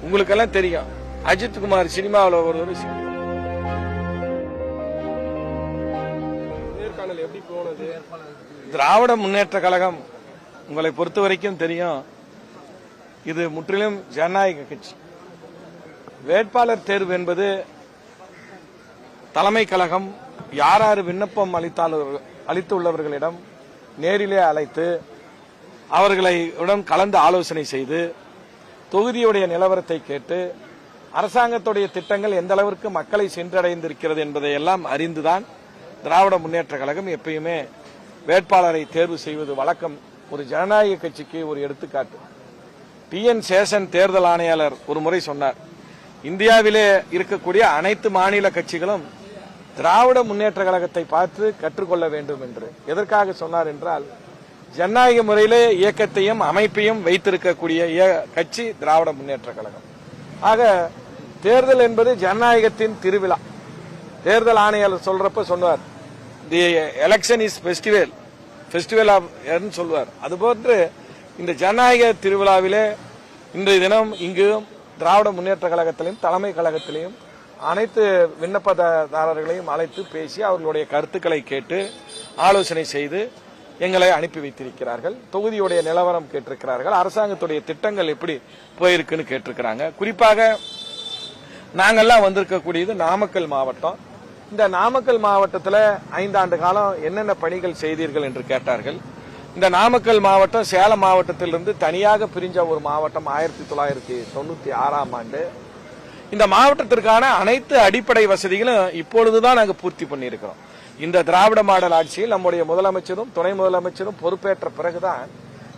உங்களுக்கெல்லாம் தெரியும், அஜித் குமார் சினிமாவில் ஒரு எப்படி போனது? திராவிட முன்னேற்ற கழகம் உங்களை பொறுத்த வரைக்கும் தெரியும், இது முற்றிலும் ஜனநாயக கட்சி. வேட்பாளர் தேர்வு என்பது தலைமை கழகம் யார் விண்ணப்பம் அளித்துள்ளவர்களிடம் நேரிலே அழைத்து அவர்களிடம் கலந்து ஆலோசனை செய்து தொகுதியுடைய நிலவரத்தை கேட்டு அரசாங்கத்துடைய திட்டங்கள் எந்த அளவிற்கு மக்களை சென்றடைந்திருக்கிறது என்பதை எல்லாம் அறிந்துதான் திராவிட முன்னேற்ற கழகம் எப்பயுமே வேட்பாளரை தேர்வு செய்வது வழக்கம். ஒரு ஜனநாயக கட்சிக்கு ஒரு எடுத்துக்காட்டு. TN சேஷன் தேர்தல் ஆணையாளர் ஒரு முறை சொன்னார், இந்தியாவிலே இருக்கக்கூடிய அனைத்து மாநில கட்சிகளும் திராவிட முன்னேற்ற கழகத்தை பார்த்து கற்றுக்கொள்ள வேண்டும் என்று. எதற்காக சொன்னார் என்றால், ஜனநாயக முறையிலே இயக்கத்தையும் அமைப்பையும் வைத்திருக்கக்கூடிய கட்சி திராவிட முன்னேற்ற கழகம். ஆக தேர்தல் என்பது ஜனநாயகத்தின் திருவிழா. தேர்தல் ஆணையாளர் சொல்றப்ப சொன்னார், the election is festival of சொல்வார். அதுபோன்று இந்த ஜனநாயக திருவிழாவிலே இன்றைய தினம் இங்கு திராவிட முன்னேற்ற கழகத்திலையும் தலைமை கழகத்திலையும் அனைத்து விண்ணப்பதாரர்களையும் அழைத்து பேசி அவர்களுடைய கருத்துக்களை கேட்டு ஆலோசனை செய்து எங்களை அனுப்பி வைத்திருக்கிறார்கள். தொகுதியுடைய நிலவரம் கேட்டிருக்கிறார்கள், அரசாங்கத்துடைய திட்டங்கள் எப்படி போயிருக்குன்னு கேட்டிருக்கிறாங்க. குறிப்பாக நாங்கெல்லாம் வந்திருக்கக்கூடியது நாமக்கல் மாவட்டம். இந்த நாமக்கல் மாவட்டத்தில் 5 ஆண்டு காலம் என்னென்ன பணிகள் செய்தீர்கள் என்று கேட்டார்கள். இந்த நாமக்கல் மாவட்டம் சேலம் மாவட்டத்திலிருந்து தனியாக பிரிஞ்ச ஒரு மாவட்டம் 1996ஆம் ஆண்டு. இந்த மாவட்டத்திற்கான அனைத்து அடிப்படை வசதிகளும் இப்பொழுதுதான் நாங்கள் பூர்த்தி பண்ணியிருக்கிறோம். இந்த திராவிட மாடல் ஆட்சியில் நம்முடைய முதலமைச்சரும் துணை முதலமைச்சரும் பொறுப்பேற்ற பிறகுதான்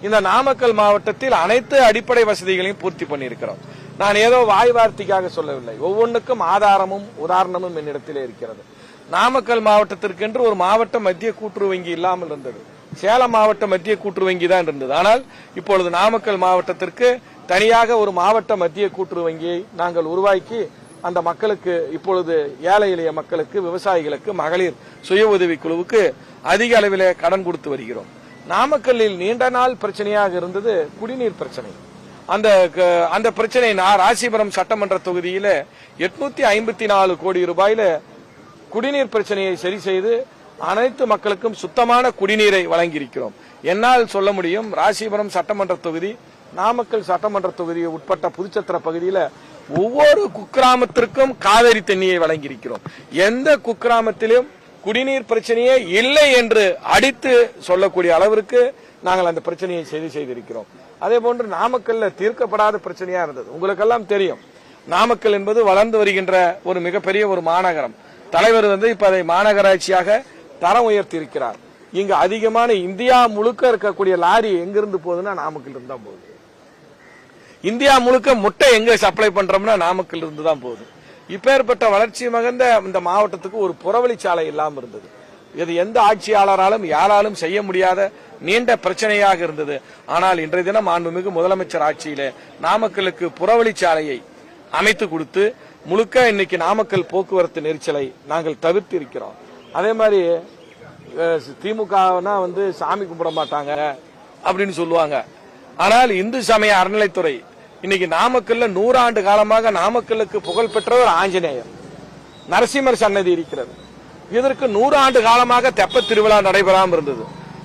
இந்த நாமக்கல் மாவட்டத்தில் அனைத்து அடிப்படை வசதிகளையும் பூர்த்தி பண்ணியிருக்கிறோம். நான் ஏதோ வாய் வார்த்தைக்காக சொல்லவில்லை, ஒவ்வொன்றுக்கும் ஆதாரமும் உதாரணமும் என்னிடத்திலே இருக்கிறது. நாமக்கல் மாவட்டத்திற்கென்று ஒரு மாவட்ட மத்திய கூட்டுறவு வங்கி இல்லாமல் இருந்தது. சேலம் மாவட்ட மத்திய கூட்டுறவு வங்கி தான் இருந்தது. ஆனால் இப்பொழுது நாமக்கல் மாவட்டத்திற்கு தனியாக ஒரு மாவட்ட மத்திய கூட்டுறவு வங்கியை நாங்கள் உருவாக்கி அந்த மக்களுக்கு இப்பொழுது ஏழை எளிய மக்களுக்கு, விவசாயிகளுக்கு, மகளிர் சுய உதவி குழுவுக்கு அதிக அளவிலே கடன் கொடுத்து வருகிறோம். நாமக்கல்லில் நீண்ட நாள் பிரச்சனையாக இருந்தது குடிநீர் பிரச்சனை. அந்த பிரச்சனை ராசிபுரம் சட்டமன்ற தொகுதியில 854 கோடி ரூபாயில குடிநீர் பிரச்சனையை சரி செய்து அனைத்து மக்களுக்கும் சுத்தமான குடிநீரை வழங்கியிருக்கிறோம். என்னால் சொல்ல முடியும், ராசிபுரம் சட்டமன்ற தொகுதி, நாமக்கல் சட்டமன்ற தொகுதியை உட்பட்ட புதுச்சத்திர பகுதியில ஒவ்வொரு குக்கிராமத்திற்கும் காவிரி தண்ணியை வழங்கியிருக்கிறோம். எந்த குக்கிராமத்திலும் குடிநீர் பிரச்சனையே இல்லை என்று அடித்து சொல்லக்கூடிய அளவிற்கு நாங்கள் அந்த பிரச்சனையை சரி செய்திருக்கிறோம். அதே போன்று நாமக்கல்ல தீர்க்கப்படாத பிரச்சனையா இருந்தது. உங்களுக்கெல்லாம் தெரியும், நாமக்கல் என்பது வளர்ந்து வருகின்ற ஒரு மிகப்பெரிய ஒரு மாநகரம். தலைவர் இப்ப அதை மாநகராட்சியாக தரம் உயர்த்தி இருக்கிறார். இங்கு அதிகமான இந்தியா முழுக்க இருக்கக்கூடிய லாரி எங்கிருந்து போகுதுன்னா நாமக்கல் இருந்து தான் போகுது. இந்தியா முழுக்க முட்டை எங்க சப்ளை பண்றோம்னா நாமக்கல் இருந்து தான் போகுது. இப்பேற்பட்ட வளர்ச்சி மகந்த இந்த மாவட்டத்துக்கு ஒரு புறவழிச்சாலை இல்லாமல் இருந்தது. இது எந்த ஆட்சியாளராலும் யாராலும் செய்ய முடியாத நீண்ட பிரச்சனையாக இருந்தது. ஆனால் இன்றைய தினம் மாண்புமிகு முதலமைச்சர் ஆட்சியிலே நாமக்கலுக்கு புறவழிச்சாலையை அமைத்து கொடுத்து முழுக்க இன்னைக்கு நாமக்கல் போக்குவரத்து நெரிசலை நாங்கள் தவிர்த்து இருக்கிறோம். அதே மாதிரி திமுகனா சாமி கும்பிட மாட்டாங்க அப்படின்னு சொல்லுவாங்க. ஆனால் இந்து சமய அறநிலைத்துறை இன்னைக்கு நாமக்கல்ல 100 ஆண்டு காலமாக நாமக்கல்லுக்கு புகழ் பெற்றவர் ஆஞ்சநேயர், நரசிம்மர் சன்னதி இருக்கிறது. இதற்கு 100 ஆண்டு காலமாக தெப்ப திருவிழா நடைபெறாமல் இருந்தது.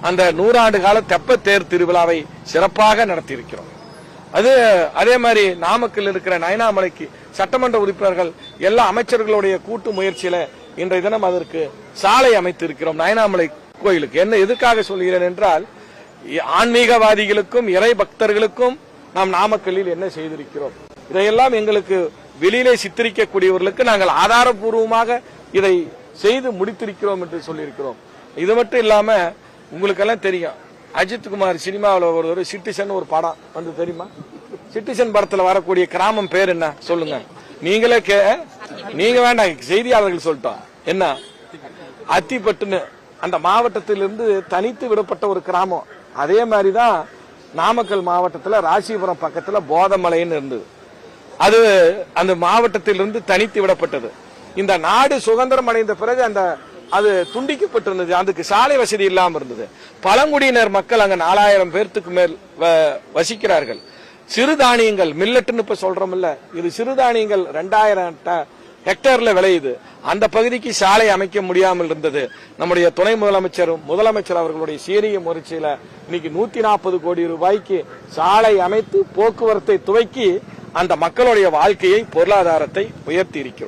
அந்த 100 ஆண்டு கால தெப்ப தேர் திருவிழாவை சிறப்பாக நடத்தியிருக்கிறோம். அதே மாதிரி நாமக்கல் இருக்கிற நயனாமலைக்கு சட்டமன்ற உறுப்பினர்கள் எல்லா அமைச்சர்களுடைய கூட்டு முயற்சியில இன்றைய தினம் அதற்கு சாலை அமைத்து இருக்கிறோம். நயனாமலை கோயிலுக்கு என்ன எதுக்காக சொல்கிறேன் என்றால், ஆன்மீகவாதிகளுக்கும் இறை பக்தர்களுக்கும் நாம் நாமக்கல்லில் என்ன செய்திருக்கிறோம், இதையெல்லாம் எங்களுக்கு வெளியிலே சித்தரிக்கக்கூடியவர்களுக்கு நாங்கள் ஆதாரபூர்வமாக இதை செய்து முடித்திருக்கிறோம் என்று சொல்லியிருக்கிறோம். இது மட்டும் இல்லாம உங்களுக்கெல்லாம் தெரியும், அஜித் குமார் சினிமாவில் ஒரு சிட்டிசன் ஒரு படம் தெரியுமா? சிட்டிசன் படத்துல வரக்கூடிய கிராமம் பேர் என்ன சொல்லுங்க? நீங்களே நீங்க வேண்டாம், செய்தியாளர்கள் சொல்லிட்டோம். என்ன? அத்திப்பட்டுன்னு அந்த மாவட்டத்திலிருந்து தனித்து விடப்பட்ட ஒரு கிராமம். அதே மாதிரிதான் நாமக்கல் மாவட்டத்தில் ராசிபுரம் பக்கத்துல போதமலைன்னு இருந்தது. அது அந்த மாவட்டத்திலிருந்து தனித்து விடப்பட்டது. இந்த நாடு சுதந்திரம் அடைந்த பிறகு அது துண்டிக்கப்பட்டிருந்தது. அதுக்கு சாலை வசதி இல்லாமல் இருந்தது. பழங்குடியினர் மக்கள் அங்க 4000 பேர்த்துக்கு மேல் வசிக்கிறார்கள். சிறுதானியங்கள் மில்லட்னு இப்ப சொல்றோம்ல, இது சிறுதானியங்கள் 2000 ஹெக்டேர்ல விளையுது. அந்த பகுதிக்கு சாலை அமைக்க முடியாமல் இருந்தது. நம்முடைய துணை முதலமைச்சரும் முதலமைச்சர் அவர்களுடைய சீரிய முயற்சியில இன்னைக்கு 140 கோடி ரூபாய்க்கு சாலை அமைத்து போக்குவரத்தை துவக்கி அந்த மக்களுடைய வாழ்க்கையை பொருளாதாரத்தை உயர்த்தி இருக்கிறோம்.